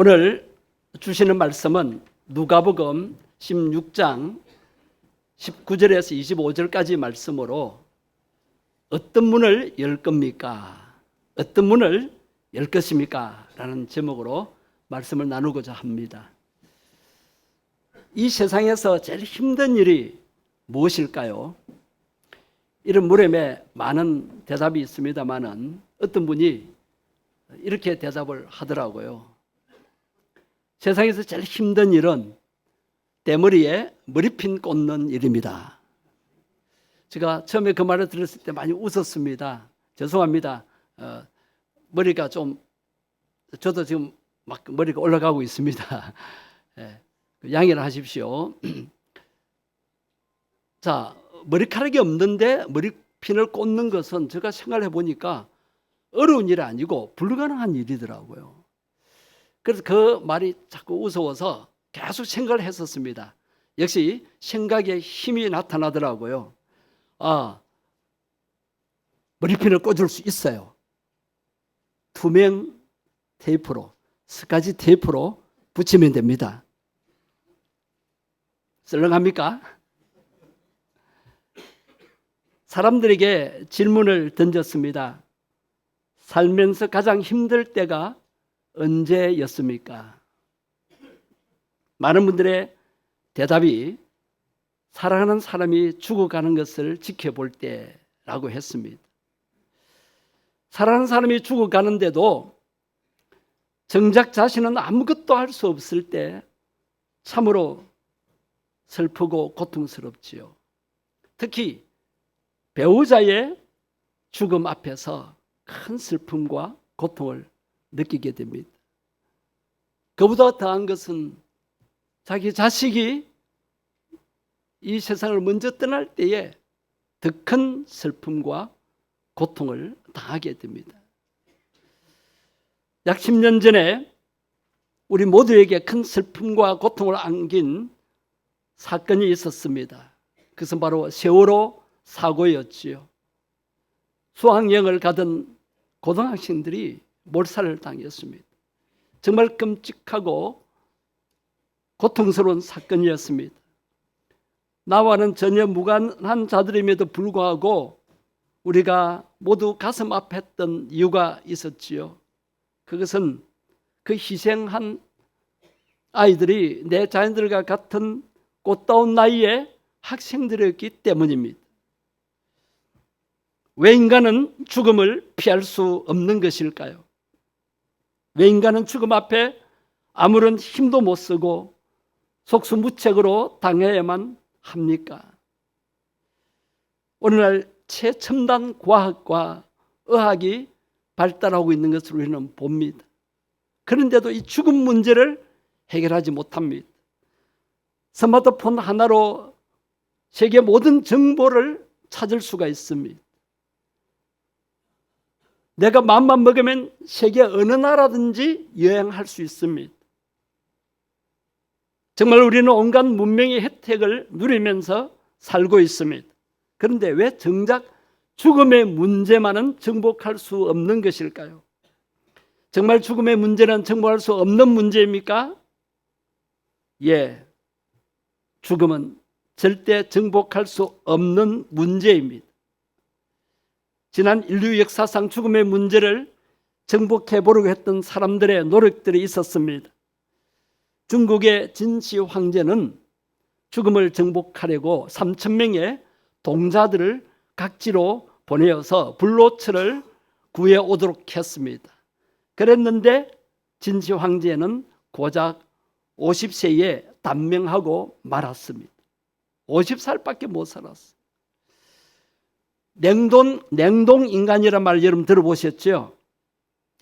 오늘 주시는 말씀은 누가복음 16장 19절에서 25절까지 말씀으로 어떤 문을 열 겁니까? 어떤 문을 열 것입니까? 라는 제목으로 말씀을 나누고자 합니다. 이 세상에서 제일 힘든 일이 무엇일까요? 이런 물음에 많은 대답이 있습니다만은 어떤 분이 이렇게 대답을 하더라고요. 세상에서 제일 힘든 일은 대머리에 머리핀 꽂는 일입니다. 제가 처음에 그 말을 들었을 때 많이 웃었습니다. 죄송합니다. 머리가 좀 저도 지금 막 머리가 올라가고 있습니다. 양해를 하십시오. 자, 머리카락이 없는데 머리핀을 꽂는 것은 제가 생각해 보니까 어려운 일이 아니고 불가능한 일이더라고요. 그래서 그 말이 자꾸 무서워서 계속 생각을 했었습니다. 역시 생각에 힘이 나타나더라고요. 머리핀을 꽂을 수 있어요. 투명 테이프로, 스카치 테이프로 붙이면 됩니다. 썰렁합니까? 사람들에게 질문을 던졌습니다. 살면서 가장 힘들 때가 언제였습니까? 많은 분들의 대답이 사랑하는 사람이 죽어가는 것을 지켜볼 때라고 했습니다. 사랑하는 사람이 죽어가는데도 정작 자신은 아무것도 할 수 없을 때 참으로 슬프고 고통스럽지요. 특히 배우자의 죽음 앞에서 큰 슬픔과 고통을 느끼게 됩니다. 그보다 더한 것은 자기 자식이 이 세상을 먼저 떠날 때에 더 큰 슬픔과 고통을 당하게 됩니다. 약 10년 전에 우리 모두에게 큰 슬픔과 고통을 안긴 사건이 있었습니다. 그것은 바로 세월호 사고였지요. 수학여행을 가던 고등학생들이 몰살을 당했습니다. 정말 끔찍하고 고통스러운 사건이었습니다. 나와는 전혀 무관한 자들임에도 불구하고 우리가 모두 가슴 아팠던 이유가 있었지요. 그것은 그 희생한 아이들이 내 자녀들과 같은 꽃다운 나이의 학생들이었기 때문입니다. 왜 인간은 죽음을 피할 수 없는 것일까요? 왜 인간은 죽음 앞에 아무런 힘도 못 쓰고 속수무책으로 당해야만 합니까? 오늘날 최첨단 과학과 의학이 발달하고 있는 것을 우리는 봅니다. 그런데도 이 죽음 문제를 해결하지 못합니다. 스마트폰 하나로 세계 모든 정보를 찾을 수가 있습니다. 내가 마음만 먹으면 세계 어느 나라든지 여행할 수 있습니다. 정말 우리는 온갖 문명의 혜택을 누리면서 살고 있습니다. 그런데 왜 정작 죽음의 문제만은 정복할 수 없는 것일까요? 정말 죽음의 문제는 정복할 수 없는 문제입니까? 예, 죽음은 절대 정복할 수 없는 문제입니다. 지난 인류 역사상 죽음의 문제를 정복해 보려고 했던 사람들의 노력들이 있었습니다. 중국의 진시 황제는 죽음을 정복하려고 3,000명의 동자들을 각지로 보내어서 불로초를 구해 오도록 했습니다. 그랬는데 진시 황제는 고작 50세에 단명하고 말았습니다. 50살밖에 못 살았어요. 냉동 인간이란 말 여러분 들어보셨죠?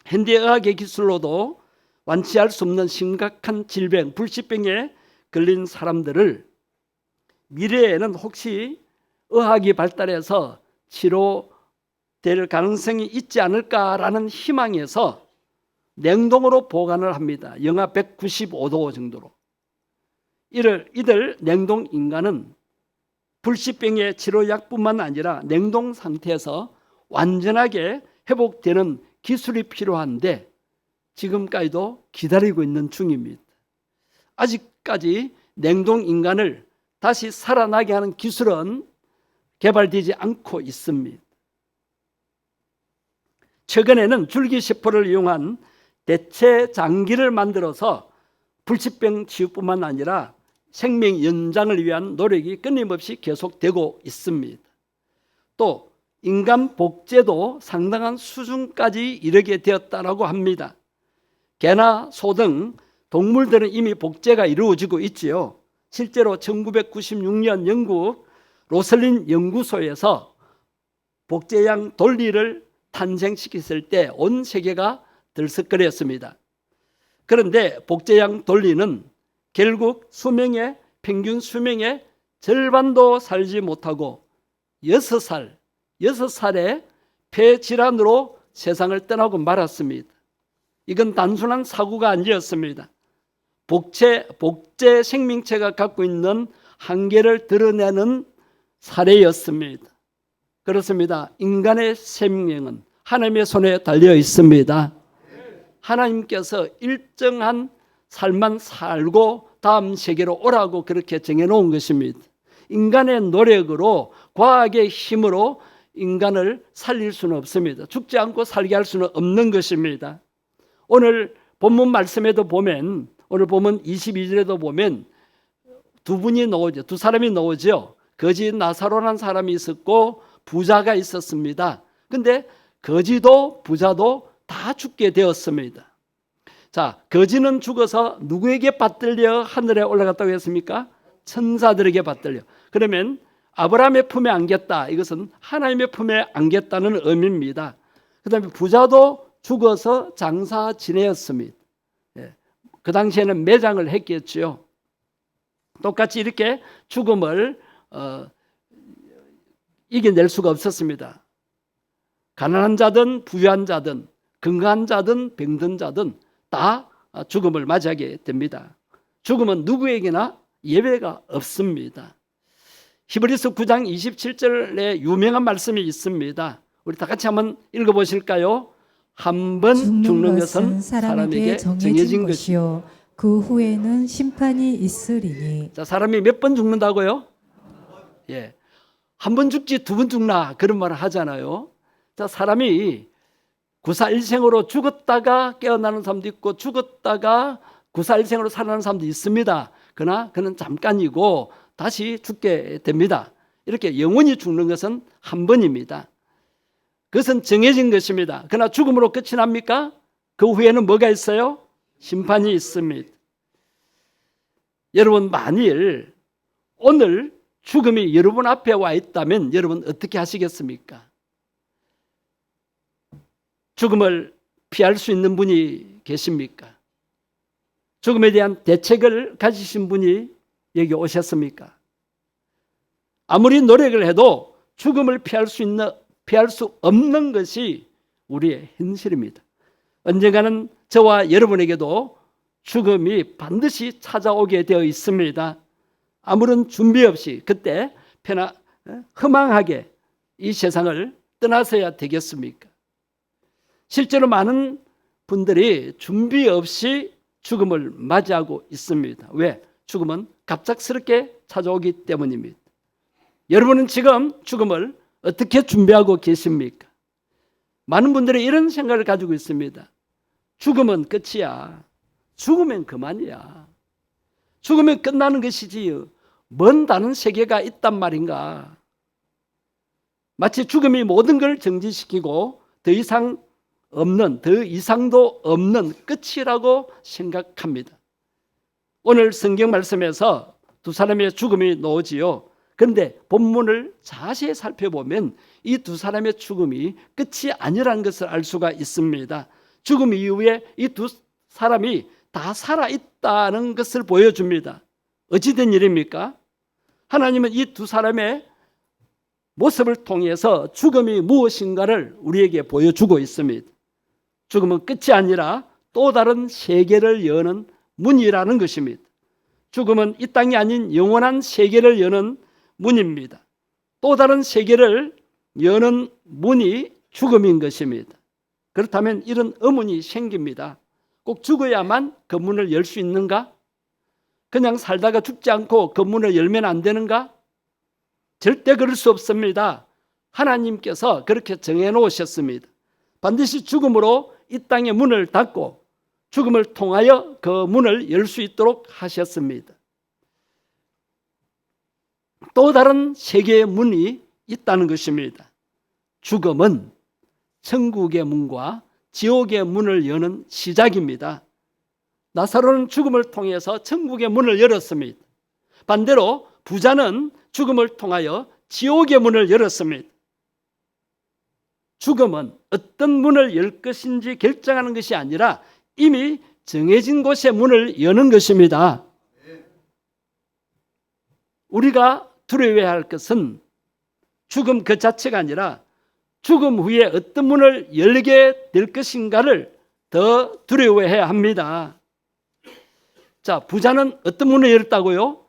현대의학의 기술로도 완치할 수 없는 심각한 질병, 불치병에 걸린 사람들을 미래에는 혹시 의학이 발달해서 치료될 가능성이 있지 않을까라는 희망에서 냉동으로 보관을 합니다. 영하 195도 정도로. 이들 냉동 인간은 불치병의 치료약뿐만 아니라 냉동 상태에서 완전하게 회복되는 기술이 필요한데 지금까지도 기다리고 있는 중입니다. 아직까지 냉동 인간을 다시 살아나게 하는 기술은 개발되지 않고 있습니다. 최근에는 줄기세포를 이용한 대체 장기를 만들어서 불치병 치유뿐만 아니라 생명 연장을 위한 노력이 끊임없이 계속되고 있습니다. 또 인간 복제도 상당한 수준까지 이르게 되었다고 합니다. 개나 소 등 동물들은 이미 복제가 이루어지고 있지요. 실제로 1996년 영국 로슬린 연구소에서 복제양 돌리를 탄생시켰을 때 온 세계가 들썩거렸습니다. 그런데 복제양 돌리는 결국 평균 수명의 절반도 살지 못하고 6살의 폐질환으로 세상을 떠나고 말았습니다. 이건 단순한 사고가 아니었습니다. 복제 생명체가 갖고 있는 한계를 드러내는 사례였습니다. 그렇습니다. 인간의 생명은 하나님의 손에 달려 있습니다. 하나님께서 일정한 삶만 살고 다음 세계로 오라고 그렇게 정해놓은 것입니다. 인간의 노력으로 과학의 힘으로 인간을 살릴 수는 없습니다. 죽지 않고 살게 할 수는 없는 것입니다. 오늘 본문 말씀에도 보면 오늘 보면 22절에도 보면 두 사람이 나오죠. 거지 나사로라는 사람이 있었고 부자가 있었습니다. 근데 거지도 부자도 다 죽게 되었습니다. 자, 거지는 죽어서 누구에게 받들려 하늘에 올라갔다고 했습니까? 천사들에게 받들려. 그러면 아브라함의 품에 안겼다. 이것은 하나님의 품에 안겼다는 의미입니다. 그 다음에 부자도 죽어서 장사 지내었습니다. 그 당시에는 매장을 했겠죠. 똑같이 이렇게 죽음을 이겨낼 수가 없었습니다. 가난한 자든 부유한 자든 건강한 자든 병든 자든 다 죽음을 맞이하게 됩니다. 죽음은 누구에게나 예외가 없습니다. 히브리서 9장 27절에 유명한 말씀이 있습니다. 우리 다 같이 한번 읽어보실까요? 한 번 죽는 것은 사람에게 정해진 것이요 그 후에는 심판이 있으리니. 자, 사람이 몇 번 죽는다고요? 예, 한 번 죽지 두 번 죽나 그런 말을 하잖아요. 자, 사람이 구사일생으로 죽었다가 깨어나는 사람도 있고 죽었다가 구사일생으로 살아나는 사람도 있습니다. 그러나 그는 잠깐이고 다시 죽게 됩니다. 이렇게 영원히 죽는 것은 한 번입니다. 그것은 정해진 것입니다. 그러나 죽음으로 끝이 납니까? 그 후에는 뭐가 있어요? 심판이 있습니다. 여러분, 만일 오늘 죽음이 여러분 앞에 와 있다면 여러분 어떻게 하시겠습니까? 죽음을 피할 수 있는 분이 계십니까? 죽음에 대한 대책을 가지신 분이 여기 오셨습니까? 아무리 노력을 해도 죽음을 피할 수 없는 것이 우리의 현실입니다. 언젠가는 저와 여러분에게도 죽음이 반드시 찾아오게 되어 있습니다. 아무런 준비 없이 그때 허망하게 이 세상을 떠나서야 되겠습니까? 실제로 많은 분들이 준비 없이 죽음을 맞이하고 있습니다. 왜? 죽음은 갑작스럽게 찾아오기 때문입니다. 여러분은 지금 죽음을 어떻게 준비하고 계십니까? 많은 분들이 이런 생각을 가지고 있습니다. 죽음은 끝이야. 죽으면 그만이야. 죽으면 끝나는 것이지 먼 다른 세계가 있단 말인가. 마치 죽음이 모든 걸 정지시키고 더 이상도 없는 끝이라고 생각합니다. 오늘 성경 말씀에서 두 사람의 죽음이 나오지요. 그런데 본문을 자세히 살펴보면 이 두 사람의 죽음이 끝이 아니라는 것을 알 수가 있습니다. 죽음 이후에 이 두 사람이 다 살아있다는 것을 보여줍니다. 어찌된 일입니까? 하나님은 이 두 사람의 모습을 통해서 죽음이 무엇인가를 우리에게 보여주고 있습니다. 죽음은 끝이 아니라 또 다른 세계를 여는 문이라는 것입니다. 죽음은 이 땅이 아닌 영원한 세계를 여는 문입니다. 또 다른 세계를 여는 문이 죽음인 것입니다. 그렇다면 이런 의문이 생깁니다. 꼭 죽어야만 그 문을 열 수 있는가? 그냥 살다가 죽지 않고 그 문을 열면 안 되는가? 절대 그럴 수 없습니다. 하나님께서 그렇게 정해 놓으셨습니다. 반드시 죽음으로 이 땅의 문을 닫고 죽음을 통하여 그 문을 열 수 있도록 하셨습니다. 또 다른 세계의 문이 있다는 것입니다. 죽음은 천국의 문과 지옥의 문을 여는 시작입니다. 나사로는 죽음을 통해서 천국의 문을 열었습니다. 반대로 부자는 죽음을 통하여 지옥의 문을 열었습니다. 죽음은 어떤 문을 열 것인지 결정하는 것이 아니라 이미 정해진 곳의 문을 여는 것입니다. 우리가 두려워해야 할 것은 죽음 그 자체가 아니라 죽음 후에 어떤 문을 열게 될 것인가를 더 두려워해야 합니다. 자, 부자는 어떤 문을 열었다고요?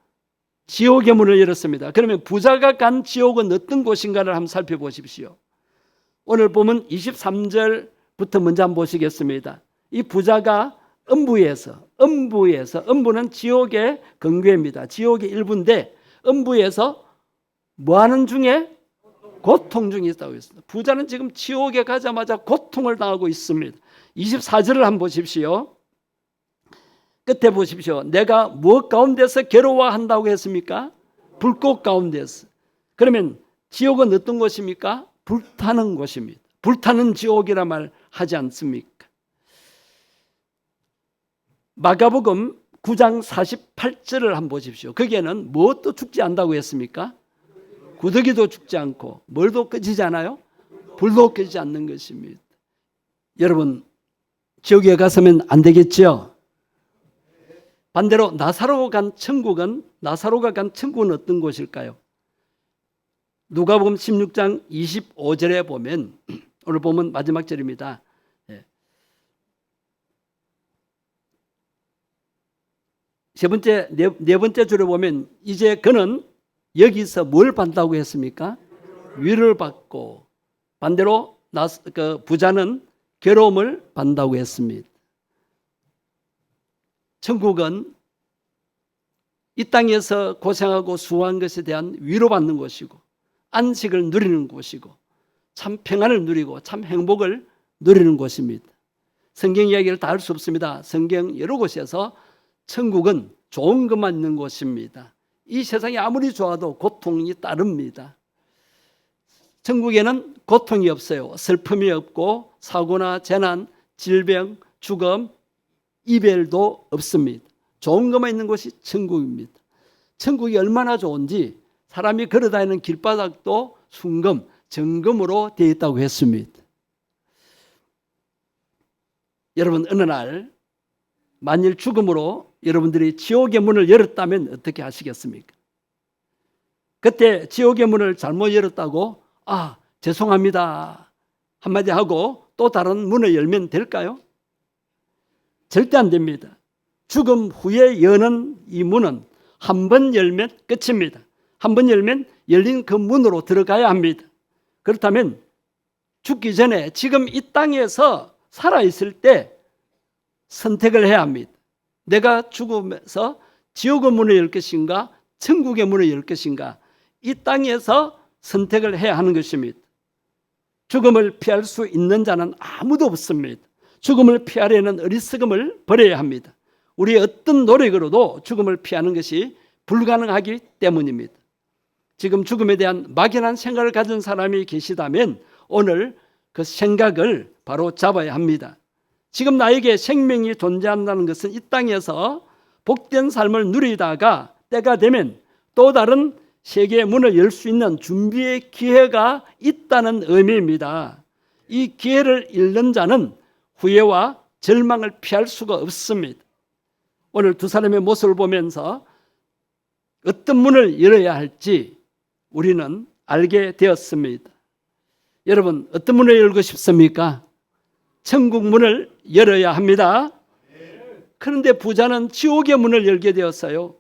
지옥의 문을 열었습니다. 그러면 부자가 간 지옥은 어떤 곳인가를 한번 살펴보십시오. 오늘 보면 23절부터 먼저 한번 보시겠습니다. 이 부자가 음부는 지옥의 근교입니다. 지옥의 일부인데 음부에서 뭐 하는 중에? 고통 중에 있다고 했습니다. 부자는 지금 지옥에 가자마자 고통을 당하고 있습니다. 24절을 한번 보십시오. 끝에 보십시오. 내가 무엇 가운데서 괴로워한다고 했습니까? 불꽃 가운데서. 그러면 지옥은 어떤 곳입니까? 불타는 곳입니다. 불타는 지옥이라 말 하지 않습니까? 마가복음 9장 48절을 한번 보십시오. 거기에는 무엇도 죽지 않다고 했습니까? 구더기도 죽지 않고 뭘도 꺼지지 않아요? 불도 꺼지지 않는 것입니다. 여러분, 지옥에 가서면 안 되겠죠? 반대로 나사로가 간 천국은 어떤 곳일까요? 누가복음 16장 25절에 보면, 오늘 보면 마지막 절입니다. 네 번째 줄에 보면 이제 그는 여기서 뭘 받는다고 했습니까? 위를 받고, 반대로 부자는 괴로움을 받는다고 했습니다. 천국은 이 땅에서 고생하고 수고한 것에 대한 위로받는 곳이고 안식을 누리는 곳이고 참 평안을 누리고 참 행복을 누리는 곳입니다. 성경 이야기를 다 할 수 없습니다. 성경 여러 곳에서 천국은 좋은 것만 있는 곳입니다. 이 세상이 아무리 좋아도 고통이 따릅니다. 천국에는 고통이 없어요. 슬픔이 없고 사고나 재난, 질병, 죽음, 이별도 없습니다. 좋은 것만 있는 곳이 천국입니다. 천국이 얼마나 좋은지 사람이 걸어다니는 길바닥도 순금, 정금으로 되어 있다고 했습니다. 여러분, 어느 날 만일 죽음으로 여러분들이 지옥의 문을 열었다면 어떻게 하시겠습니까? 그때 지옥의 문을 잘못 열었다고 죄송합니다 한마디 하고 또 다른 문을 열면 될까요? 절대 안 됩니다. 죽음 후에 여는 이 문은 한 번 열면 끝입니다. 한 번 열면 열린 그 문으로 들어가야 합니다. 그렇다면 죽기 전에 지금 이 땅에서 살아있을 때 선택을 해야 합니다. 내가 죽으면서 지옥의 문을 열 것인가 천국의 문을 열 것인가, 이 땅에서 선택을 해야 하는 것입니다. 죽음을 피할 수 있는 자는 아무도 없습니다. 죽음을 피하려는 어리석음을 버려야 합니다. 우리의 어떤 노력으로도 죽음을 피하는 것이 불가능하기 때문입니다. 지금 죽음에 대한 막연한 생각을 가진 사람이 계시다면 오늘 그 생각을 바로 잡아야 합니다. 지금 나에게 생명이 존재한다는 것은 이 땅에서 복된 삶을 누리다가 때가 되면 또 다른 세계의 문을 열 수 있는 준비의 기회가 있다는 의미입니다. 이 기회를 잃는 자는 후회와 절망을 피할 수가 없습니다. 오늘 두 사람의 모습을 보면서 어떤 문을 열어야 할지 우리는 알게 되었습니다. 여러분, 어떤 문을 열고 싶습니까? 천국 문을 열어야 합니다. 그런데 부자는 지옥의 문을 열게 되었어요.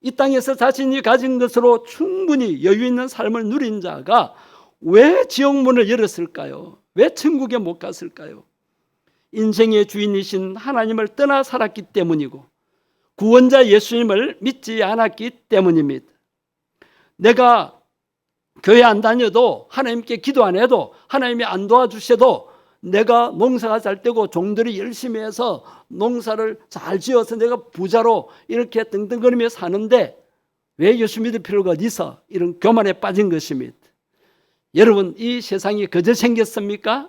이 땅에서 자신이 가진 것으로 충분히 여유 있는 삶을 누린 자가 왜 지옥 문을 열었을까요? 왜 천국에 못 갔을까요? 인생의 주인이신 하나님을 떠나 살았기 때문이고 구원자 예수님을 믿지 않았기 때문입니다. 내가 교회 안 다녀도 하나님께 기도 안 해도 하나님이 안 도와주셔도 내가 농사가 잘 되고 종들이 열심히 해서 농사를 잘 지어서 내가 부자로 이렇게 떵떵거리며 사는데 왜 예수 믿을 필요가 어디 있어? 이런 교만에 빠진 것입니다. 여러분, 이 세상이 그저 생겼습니까?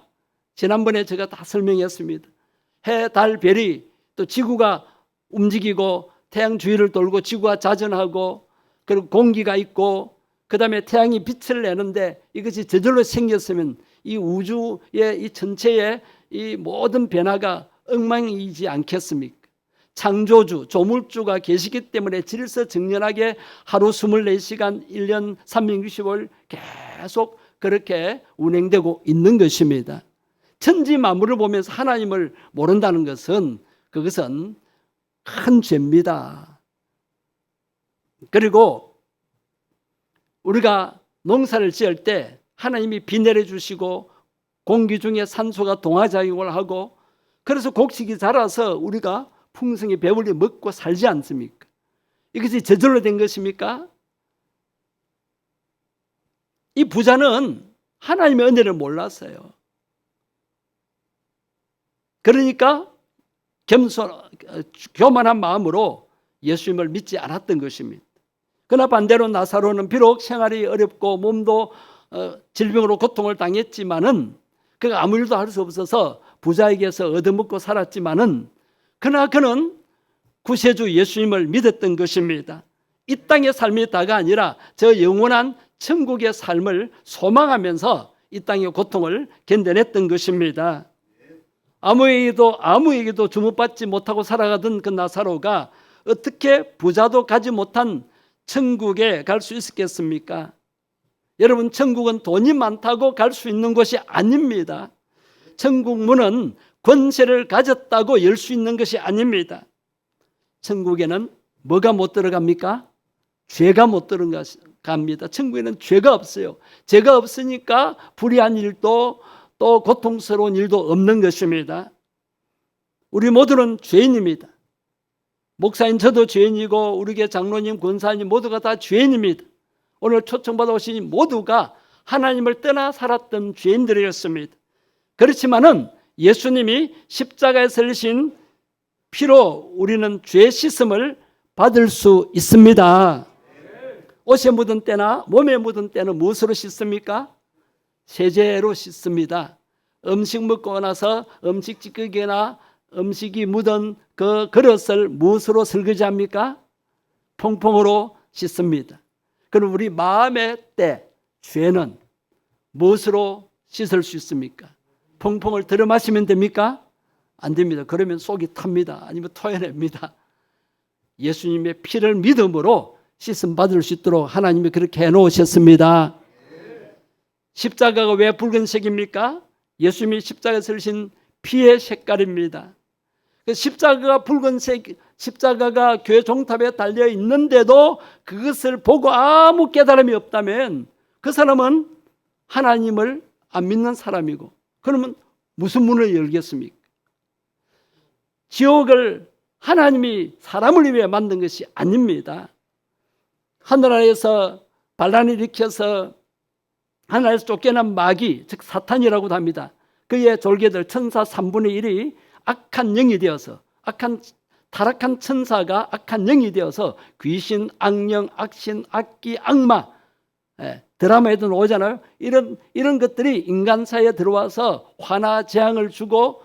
지난번에 제가 다 설명했습니다. 해, 달, 별이 또 지구가 움직이고 태양 주위를 돌고 지구가 자전하고 그리고 공기가 있고 그 다음에 태양이 빛을 내는데 이것이 저절로 생겼으면 이 우주의 이 전체의 이 모든 변화가 엉망이지 않겠습니까? 창조주, 조물주가 계시기 때문에 질서정연하게 하루 24시간 1년 365일 계속 그렇게 운행되고 있는 것입니다. 천지 만물을 보면서 하나님을 모른다는 것은 그것은 큰 죄입니다. 그리고 우리가 농사를 지을 때 하나님이 비 내려주시고 공기 중에 산소가 동화작용을 하고 그래서 곡식이 자라서 우리가 풍성히 배불리 먹고 살지 않습니까? 이것이 저절로 된 것입니까? 이 부자는 하나님의 은혜를 몰랐어요. 그러니까 교만한 마음으로 예수님을 믿지 않았던 것입니다. 그러나 반대로 나사로는 비록 생활이 어렵고 몸도 질병으로 고통을 당했지만은 그가 아무 일도 할 수 없어서 부자에게서 얻어먹고 살았지만은 그러나 그는 구세주 예수님을 믿었던 것입니다. 이 땅의 삶이 다가 아니라 저 영원한 천국의 삶을 소망하면서 이 땅의 고통을 견뎌냈던 것입니다. 아무에게도 주목받지 못하고 살아가던 그 나사로가 어떻게 부자도 가지 못한 천국에 갈 수 있었겠습니까? 여러분, 천국은 돈이 많다고 갈 수 있는 곳이 아닙니다. 천국 문은 권세를 가졌다고 열 수 있는 것이 아닙니다. 천국에는 뭐가 못 들어갑니까? 죄가 못 들어갑니다. 천국에는 죄가 없어요. 죄가 없으니까 불의한 일도 또 고통스러운 일도 없는 것입니다. 우리 모두는 죄인입니다. 목사님 저도 죄인이고 우리 교회 장로님, 권사님 모두가 다 죄인입니다. 오늘 초청받아 오신 모두가 하나님을 떠나 살았던 죄인들이었습니다. 그렇지만은 예수님이 십자가에 설리신 피로 우리는 죄 씻음을 받을 수 있습니다. 옷에 묻은 때나 몸에 묻은 때는 무엇으로 씻습니까? 세제로 씻습니다. 음식 먹고 나서 음식 찌꺼기나 음식이 묻은 그 그릇을 무엇으로 설거지합니까? 퐁퐁으로 씻습니다. 그럼 우리 마음의 때 죄는 무엇으로 씻을 수 있습니까? 퐁퐁을 들여 마시면 됩니까? 안 됩니다. 그러면 속이 탑니다. 아니면 토해냅니다. 예수님의 피를 믿음으로 씻음 받을 수 있도록 하나님이 그렇게 해놓으셨습니다. 십자가가 왜 붉은색입니까? 예수님이 십자가에 설신 피의 색깔입니다. 십자가가 붉은색, 십자가가 교회 종탑에 달려 있는데도 그것을 보고 아무 깨달음이 없다면 그 사람은 하나님을 안 믿는 사람이고, 그러면 무슨 문을 열겠습니까? 지옥을 하나님이 사람을 위해 만든 것이 아닙니다. 하늘나라에서 반란을 일으켜서 하나님에서 쫓겨난 마귀, 즉 사탄이라고도 합니다. 그의 졸개들 천사 3분의 1이 악한 영이 되어서, 타락한 천사가 악한 영이 되어서 귀신, 악령, 악신, 악기, 악마, 드라마에도 나오잖아요. 이런 것들이 인간 사이에 들어와서 화나 재앙을 주고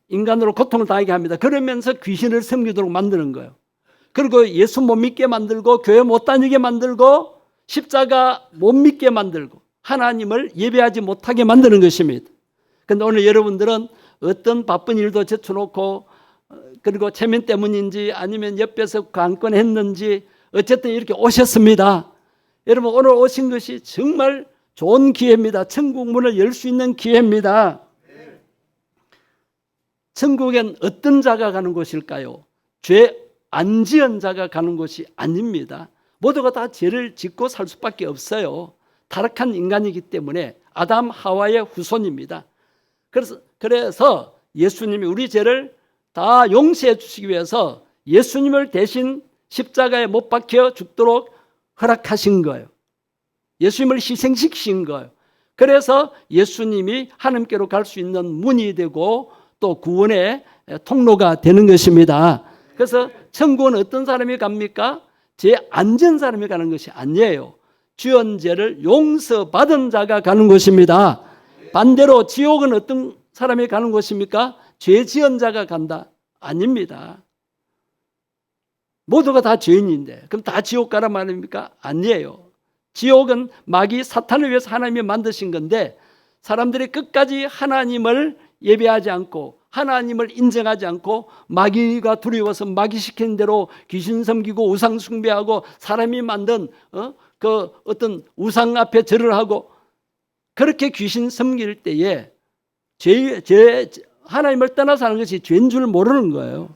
인간으로 고통을 당하게 합니다. 그러면서 귀신을 섬기도록 만드는 거예요. 그리고 예수 못 믿게 만들고 교회 못 다니게 만들고 십자가 못 믿게 만들고 하나님을 예배하지 못하게 만드는 것입니다. 그런데 오늘 여러분들은 어떤 바쁜 일도 제쳐놓고 그리고 체면 때문인지 아니면 옆에서 관건했는지 어쨌든 이렇게 오셨습니다. 여러분, 오늘 오신 것이 정말 좋은 기회입니다. 천국 문을 열 수 있는 기회입니다. 천국엔 어떤 자가 가는 곳일까요? 죄 안 지은 자가 가는 곳이 아닙니다. 모두가 다 죄를 짓고 살 수밖에 없어요. 타락한 인간이기 때문에 아담 하와의 후손입니다. 그래서 예수님이 우리 죄를 다 용서해 주시기 위해서 예수님을 대신 십자가에 못 박혀 죽도록 허락하신 거예요. 예수님을 희생시키신 거예요. 그래서 예수님이 하나님께로 갈 수 있는 문이 되고 또 구원의 통로가 되는 것입니다. 그래서 천국은 어떤 사람이 갑니까? 죄 안 지은 사람이 가는 것이 아니에요. 지은 죄를 용서받은 자가 가는 것입니다. 반대로 지옥은 어떤 사람이 가는 곳입니까? 죄 지은 자가 간다? 아닙니다. 모두가 다 죄인인데 그럼 다 지옥 가란 말입니까? 아니에요. 지옥은 마귀 사탄을 위해서 하나님이 만드신 건데 사람들이 끝까지 하나님을 예배하지 않고 하나님을 인정하지 않고 마귀가 두려워서 마귀 시키는 대로 귀신 섬기고 우상 숭배하고 사람이 만든 그 어떤 우상 앞에 절을 하고 그렇게 귀신 섬길 때에 하나님을 떠나서 하는 것이 죄인 줄 모르는 거예요.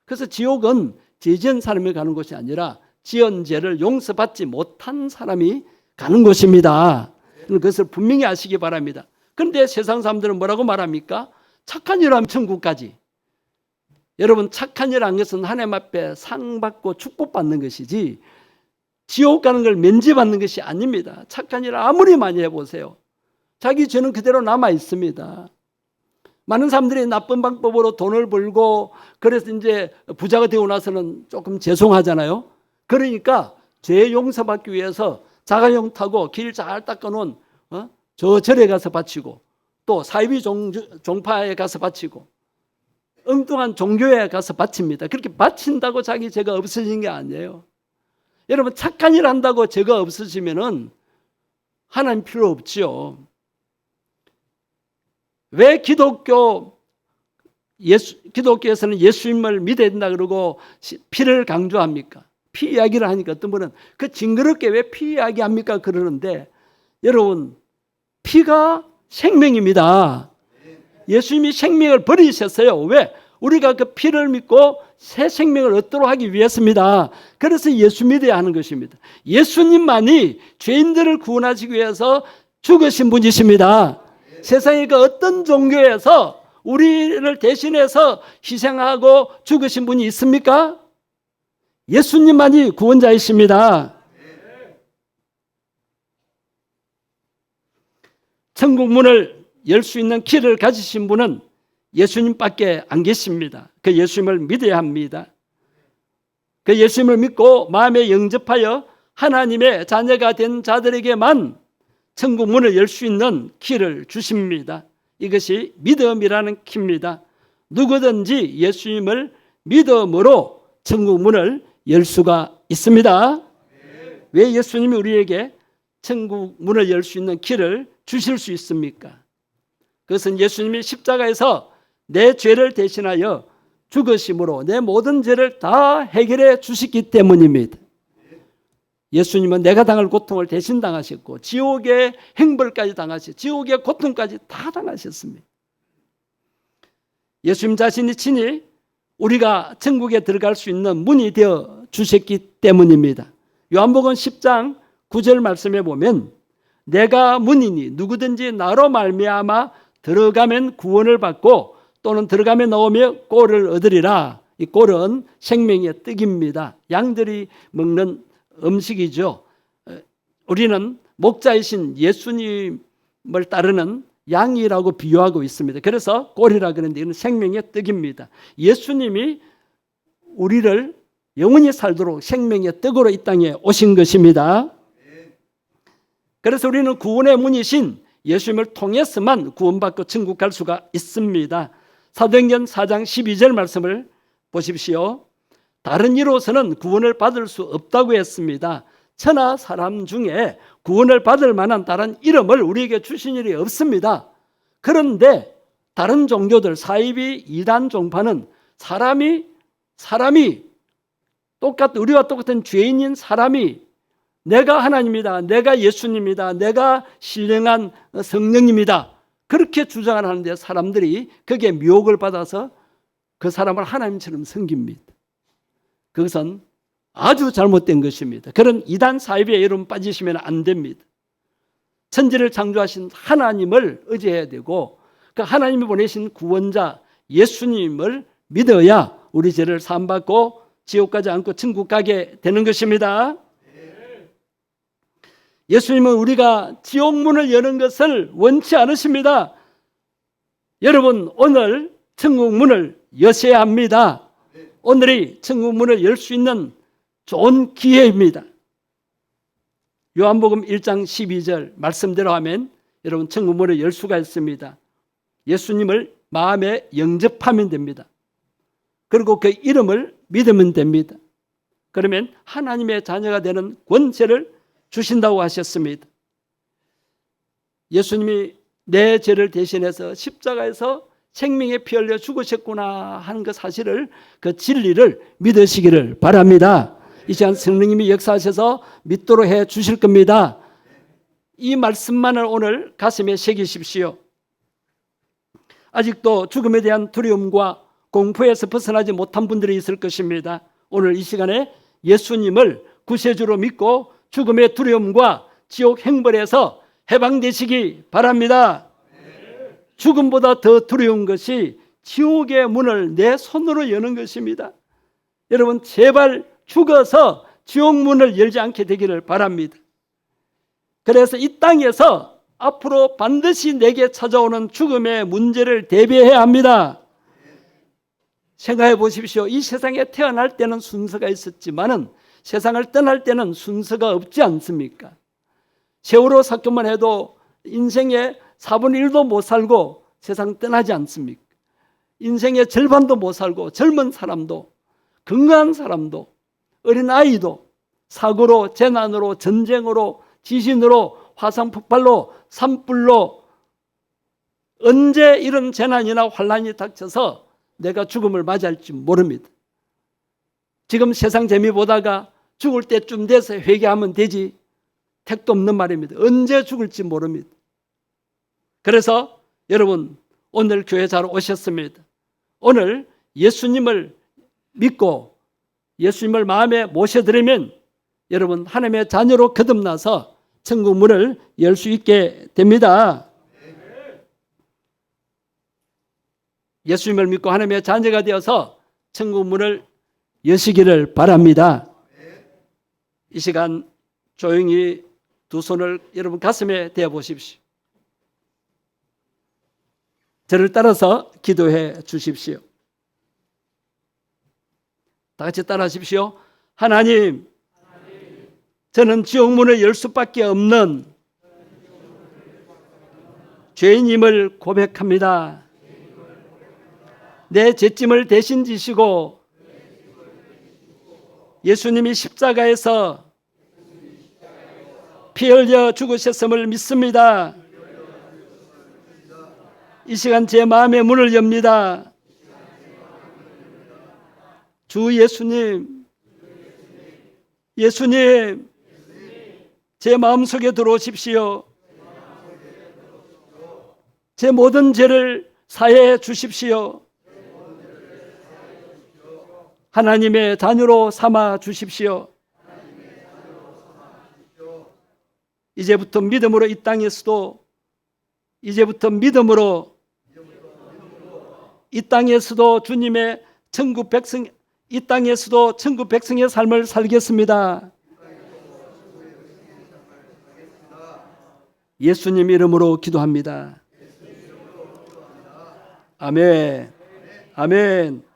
그래서 지옥은 죄 지은 사람이 가는 곳이 아니라 지은 죄를 용서받지 못한 사람이 가는 곳입니다. 그것을 분명히 아시기 바랍니다. 그런데 세상 사람들은 뭐라고 말합니까? 착한 일 하면 천국까지. 여러분, 착한 일 한 것은 하나님 앞에 상 받고 축복받는 것이지 지옥 가는 걸 면제받는 것이 아닙니다. 착한 일을 아무리 많이 해보세요. 자기 죄는 그대로 남아 있습니다. 많은 사람들이 나쁜 방법으로 돈을 벌고 그래서 이제 부자가 되고 나서는 조금 죄송하잖아요. 그러니까 죄 용서받기 위해서 자가용 타고 길 잘 닦아놓은 저 절에 가서 바치고 또 사이비 종파에 가서 바치고 엉뚱한 종교에 가서 바칩니다. 그렇게 바친다고 자기 죄가 없어진 게 아니에요. 여러분, 착한 일 한다고 죄가 없어지면은 하나님 필요 없지요. 왜 기독교에서는 예수님을 믿어야 된다 그러고 피를 강조합니까? 피 이야기를 하니까 어떤 분은 그 징그럽게 왜 피 이야기합니까? 그러는데 여러분, 피가 생명입니다. 예수님이 생명을 버리셨어요. 왜? 우리가 그 피를 믿고 새 생명을 얻도록 하기 위해서입니다. 그래서 예수 믿어야 하는 것입니다. 예수님만이 죄인들을 구원하시기 위해서 죽으신 분이십니다. 세상에 그 어떤 종교에서 우리를 대신해서 희생하고 죽으신 분이 있습니까? 예수님만이 구원자이십니다. 천국 문을 열 수 있는 키를 가지신 분은 예수님밖에 안 계십니다. 그 예수님을 믿어야 합니다. 그 예수님을 믿고 마음에 영접하여 하나님의 자녀가 된 자들에게만 천국 문을 열 수 있는 키를 주십니다. 이것이 믿음이라는 키입니다. 누구든지 예수님을 믿음으로 천국 문을 열 수가 있습니다. 왜 예수님이 우리에게 천국 문을 열 수 있는 키를 주실 수 있습니까? 그것은 예수님이 십자가에서 내 죄를 대신하여 죽으심으로 내 모든 죄를 다 해결해 주셨기 때문입니다. 예수님은 내가 당할 고통을 대신 당하셨고 지옥의 행벌까지 당하셨고 지옥의 고통까지 다 당하셨습니다. 예수님 자신이 친히 우리가 천국에 들어갈 수 있는 문이 되어 주셨기 때문입니다. 요한복음 10장 9절 말씀에 보면 내가 문이니 누구든지 나로 말미암아 들어가면 구원을 받고 또는 들어가면 나오며 꼴을 얻으리라. 이 꼴은 생명의 떡입니다. 양들이 먹는 음식이죠. 우리는 목자이신 예수님을 따르는 양이라고 비유하고 있습니다. 그래서 꼴이라 그러는데 이건 생명의 떡입니다. 예수님이 우리를 영원히 살도록 생명의 떡으로 이 땅에 오신 것입니다. 그래서 우리는 구원의 문이신 예수님을 통해서만 구원받고 천국 갈 수가 있습니다. 사도행전 4장 12절 말씀을 보십시오. 다른 이로서는 구원을 받을 수 없다고 했습니다. 천하 사람 중에 구원을 받을 만한 다른 이름을 우리에게 주신 일이 없습니다. 그런데 다른 종교들 사이비 이단 종파는 사람이 우리와 똑같은 죄인인 사람이 내가 하나님이다, 내가 예수님이다, 내가 신령한 성령입니다. 그렇게 주장을 하는데 사람들이 거기에 미혹을 받아서 그 사람을 하나님처럼 섬깁니다. 그것은 아주 잘못된 것입니다. 그런 이단 사이비에 여러분 빠지시면 안 됩니다. 천지를 창조하신 하나님을 의지해야 되고 그 하나님이 보내신 구원자 예수님을 믿어야 우리 죄를 사함받고 지옥 가지 않고 천국 가게 되는 것입니다. 예수님은 우리가 지옥 문을 여는 것을 원치 않으십니다. 여러분, 오늘 천국 문을 여셔야 합니다. 오늘이 천국 문을 열 수 있는 좋은 기회입니다. 요한복음 1장 12절 말씀대로 하면 여러분 천국 문을 열 수가 있습니다. 예수님을 마음에 영접하면 됩니다. 그리고 그 이름을 믿으면 됩니다. 그러면 하나님의 자녀가 되는 권세를 주신다고 하셨습니다. 예수님이 내 죄를 대신해서 십자가에서 생명의 피 흘려 죽으셨구나 하는 그 사실을, 그 진리를 믿으시기를 바랍니다. 이 시간 성령님이 역사하셔서 믿도록 해 주실 겁니다. 이 말씀만을 오늘 가슴에 새기십시오. 아직도 죽음에 대한 두려움과 공포에서 벗어나지 못한 분들이 있을 것입니다. 오늘 이 시간에 예수님을 구세주로 믿고 죽음의 두려움과 지옥 형벌에서 해방되시기 바랍니다. 죽음보다 더 두려운 것이 지옥의 문을 내 손으로 여는 것입니다. 여러분, 제발 죽어서 지옥 문을 열지 않게 되기를 바랍니다. 그래서 이 땅에서 앞으로 반드시 내게 찾아오는 죽음의 문제를 대비해야 합니다. 생각해 보십시오. 이 세상에 태어날 때는 순서가 있었지만은 세상을 떠날 때는 순서가 없지 않습니까? 세월호 사건만 해도 인생의 4분의 1도 못 살고 세상 떠나지 않습니까? 인생의 절반도 못 살고 젊은 사람도, 건강한 사람도, 어린아이도 사고로, 재난으로, 전쟁으로, 지진으로, 화산 폭발로, 산불로 언제 이런 재난이나 환란이 닥쳐서 내가 죽음을 맞이할지 모릅니다. 지금 세상 재미 보다가 죽을 때쯤 돼서 회개하면 되지, 택도 없는 말입니다. 언제 죽을지 모릅니다. 그래서 여러분, 오늘 교회 잘 오셨습니다. 오늘 예수님을 믿고 예수님을 마음에 모셔드리면 여러분 하나님의 자녀로 거듭나서 천국 문을 열 수 있게 됩니다. 예수님을 믿고 하나님의 자녀가 되어서 천국 문을 여시기를 바랍니다. 이 시간 조용히 두 손을 여러분 가슴에 대어 보십시오. 저를 따라서 기도해 주십시오. 다 같이 따라 하십시오. 하나님, 저는 지옥 문을 열 수밖에 없는 죄인임을 고백합니다. 내 죄짐을 대신 지시고 예수님이 십자가에서 피 흘려 죽으셨음을 믿습니다. 이 시간 제 마음의 문을 엽니다. 주 예수님, 예수님, 제 마음속에 들어오십시오. 제 모든 죄를 사해 주십시오. 하나님의 자녀로 삼아 주십시오. 이제부터 믿음으로 이 땅에서도, 이제부터 믿음으로 이 땅에서도 주님의 천국 백성, 이 땅에서도 천국 백성의 삶을 살겠습니다. 예수님 이름으로 기도합니다. 아멘. 아멘.